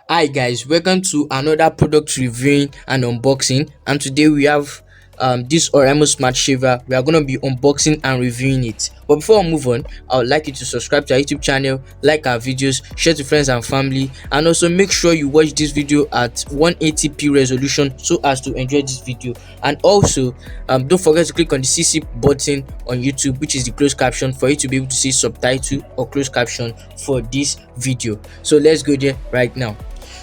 Hi guys, welcome to another product reviewing and unboxing, and today we have this Oriamo Smart Shaver. We are going to be unboxing and reviewing it. But before I move on, I would like you to subscribe to our YouTube channel, like our videos, share to friends and family, and also make sure you watch this video at 180p resolution so as to enjoy this video. And also don't forget to click on the CC button on YouTube, which is the closed caption, for you to be able to see subtitle or closed caption for this video. So let's go there right now.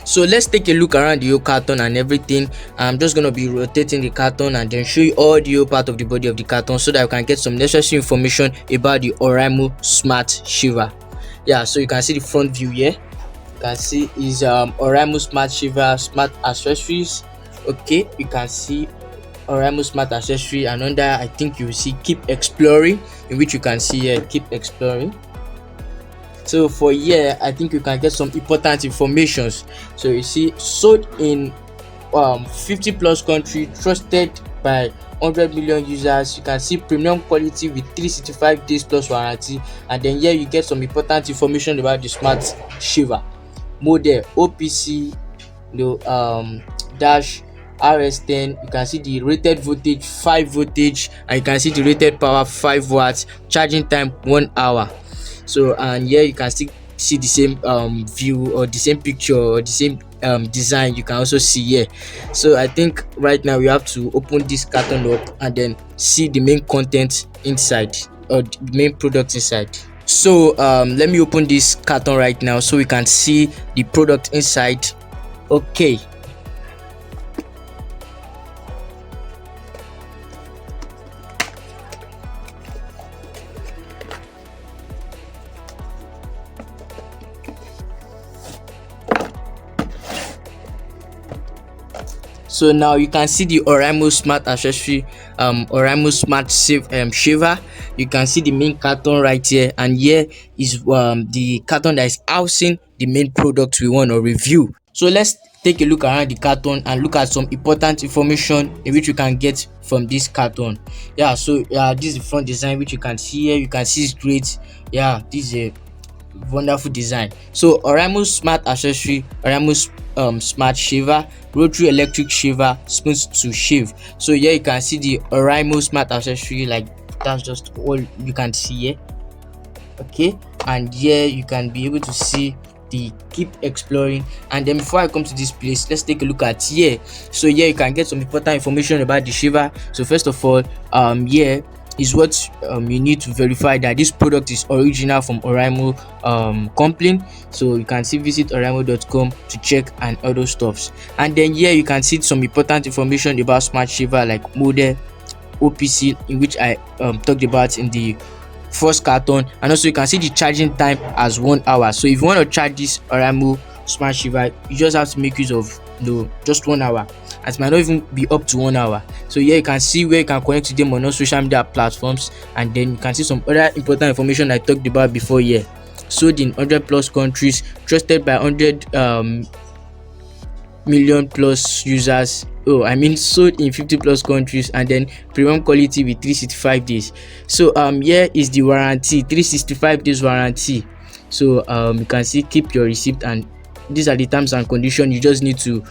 So let's take a look around the whole carton and everything. I'm just going to be rotating the carton and then show you all the whole part of the body of the carton so that you can get some necessary information about the Oraimo Smart Shaver. Yeah, so you can see the front view here. You can see is Oraimo Smart Shaver Smart Accessories. Okay, you can see Oraimo Smart Accessory, and under I think you will see Keep Exploring, in which you can see here Keep Exploring. So for here I think you can get some important informations. So you see, sold in 50 plus country, trusted by 100 million users. You can see premium quality with 365 days plus warranty. And then here you get some important information about the Smart Shaver. Model OPC, dash RS10. You can see the rated voltage 5 voltage, and you can see the rated power 5 watts, charging time 1 hour. So and here you can still see the same view or the same picture or the same design. You can also see here. So I think right now we have to open this carton up and then see the main content inside, or the main product inside. So let me open this carton right now so we can see the product inside. Okay, so now you can see the Oraimo Smart Accessory, Oraimo Smart Shaver. You can see the main carton right here, and here is the carton that is housing the main product we want to review. So let's take a look around the carton and look at some important information in which you can get from this carton. Yeah, so this is the front design, which you can see here. You can see it's great. Yeah, this is a wonderful design. So Oraimo Smart Accessory, Oraimo Smart Shaver, Rotary electric shaver, smooth to shave. So here you can see the Oraimo Smart Accessory, like that's just all you can see here. Okay, and here you can be able to see the Keep Exploring. And then before I come to this place, let's take a look at here. So here you can get some important information about the shaver. So first of all, here is what you need to verify that this product is original from Oraimo company. So you can see visit oraimo.com to check and other stuffs. And then here you can see some important information about Smart Shaver, like model, OPC, in which I talked about in the first carton, and also you can see the charging time as 1 hour. So if you want to charge this Oraimo Smart Shaver, you just have to make use of just 1 hour. It might not even be up to 1 hour. So here you can see where you can connect to them on all social media platforms, and then you can see some other important information I talked about before here. Sold in 100 plus countries, trusted by 100 million plus users. Sold in 50 plus countries, and then premium quality with 365 days. So here is the warranty, 365 days warranty. So you can see keep your receipt, and these are the terms and conditions you just need to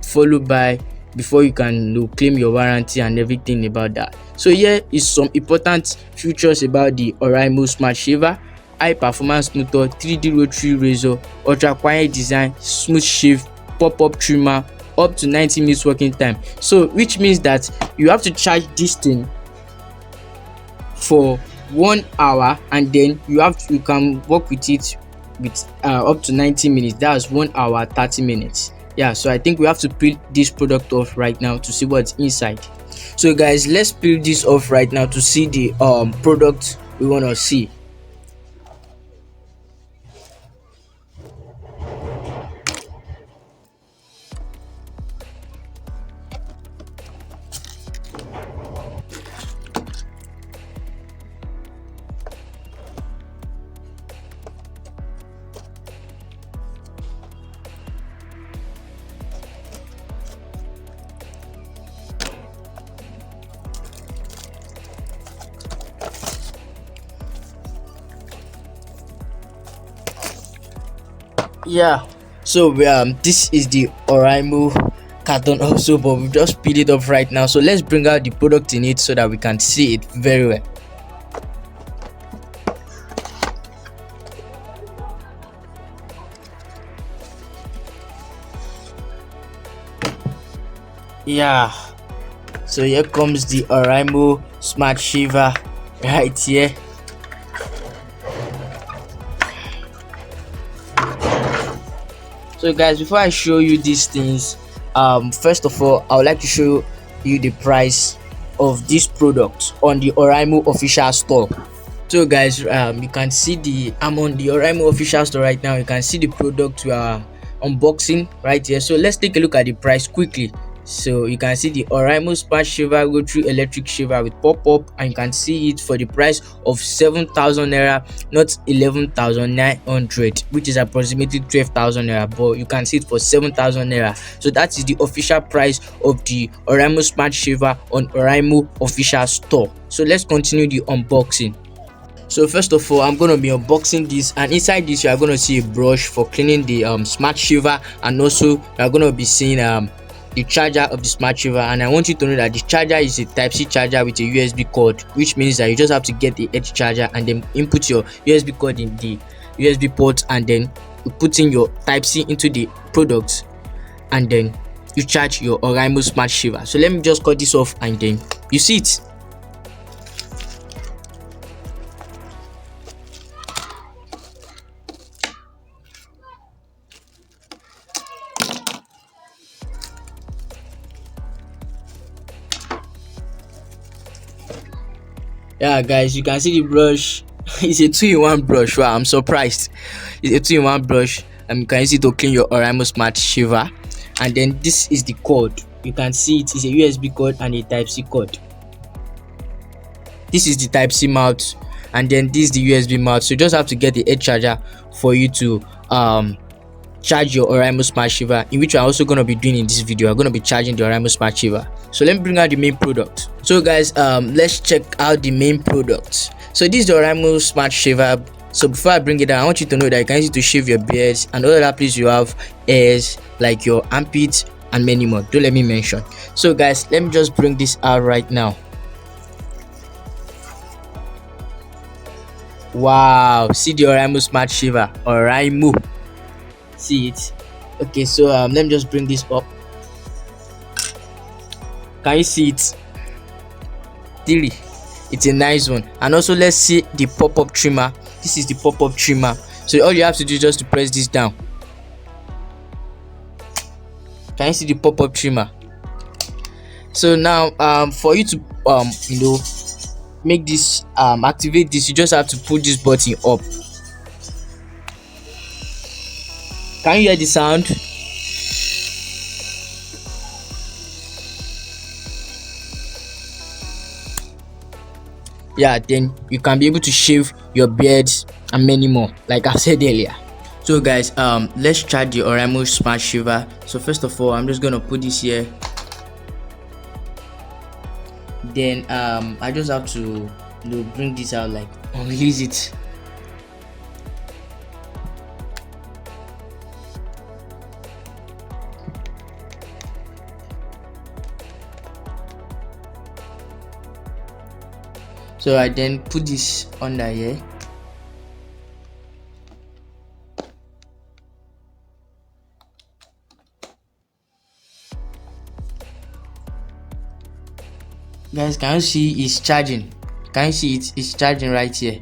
follow by before you can claim your warranty and everything about that. So here is some important features about the Oraimo Smart Shaver: high performance motor, 3D Rotary Razor, ultra quiet design, smooth shave, pop-up trimmer, up to 90 minutes working time. So which means that you have to charge this thing for 1 hour, and then you can work with it with up to 90 minutes. That's 1 hour 30 minutes. Yeah, so I think we have to peel this product off right now to see what's inside. So guys, let's peel this off right now to see the product we want to see. Yeah, So this is the Oraimo carton also, but we just speed it up right now. So let's bring out the product in it so that we can see it very well. Yeah, so here comes the Oriamo Smart Shaver right here. So guys, before I show you these things, first of all, I would like to show you the price of this product on the Oraimo official store. So guys, you can see I'm on the Oraimo official store right now. You can see the product we are unboxing right here. So let's take a look at the price quickly. So you can see the Oriamo Smart Shaver Rotary Electric Shaver with pop-up, and you can see it for the price of 7,000 naira, not 11,900, which is approximately 12,000 naira, but you can see it for 7,000 naira. So that is the official price of the Oriamo Smart Shaver on Oraimo official store. So let's continue the unboxing. So first of all, I'm going to be unboxing this, and inside this you are going to see a brush for cleaning the smart shaver, and also you are going to be seeing the charger of the smart shaver. And I want you to know that the charger is a Type-C charger with a USB cord, which means that you just have to get the edge charger and then input your USB cord in the USB port, and then you put in your Type-C into the product, and then you charge your Oraimo smart shaver. So let me just cut this off, and then you see it. Yeah guys, you can see the brush. It's a 2-in-1 brush. Wow, I'm surprised. It's a 2-in-1 brush. You can use it to clean your Oraimo smart shaver. And then this is the cord. You can see it is a USB cord and a Type-C cord. This is the Type-C mouth, and then this is the USB mouth. So you just have to get the edge charger for you to charge your Oriamo smart shaver, in which I'm also going to be doing in this video. I'm going to be charging the Oriamo smart shaver. So let me bring out the main product. So guys, let's check out the main product. So this is the Oriamo smart shaver. So before I bring it down, I want you to know that you can use it to shave your beards and all other places you have hairs, like your armpits and many more. Don't let me mention. So guys, let me just bring this out right now. Wow, see the Oriamo smart shaver. Oraimo, see it. Okay, so let me just bring this up. Can you see it? Really, it's a nice one. And also let's see the pop-up trimmer. This is the pop-up trimmer. So all you have to do is just to press this down. Can you see the pop-up trimmer? So now for you to make this activate this, you just have to put this button up. Can you hear the sound? Yeah, then you can be able to shave your beards and many more, like I said earlier. So guys, let's charge the Oraimo smart shaver. So first of all, I'm just gonna put this here. Then I just have to bring this out, like release it. So I then put this under here. Guys, can you see it's charging? Can you see it's charging right here?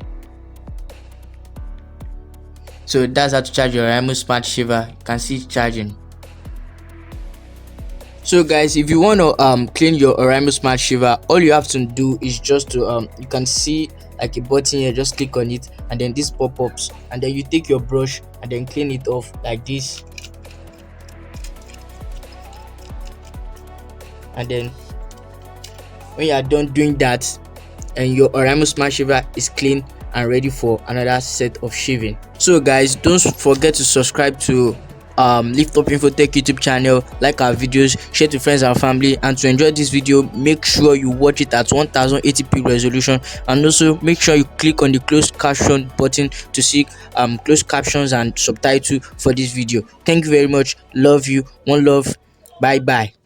So that's how to charge your Oraimo smart shaver. You can see it's charging. So guys, if you want to clean your Oraimo smart shaver, all you have to do is just to you can see like a button here, just click on it, and then this pop-ups, and then you take your brush and then clean it off like this. And then when you are done doing that, and your Oraimo smart shaver is clean and ready for another set of shaving. So guys, don't forget to subscribe to Lift Up Infotech YouTube channel, like our videos, share to friends and family. And to enjoy this video, make sure you watch it at 1080p resolution, and also make sure you click on the closed caption button to see closed captions and subtitle for this video. Thank you very much. Love you. One love. Bye bye.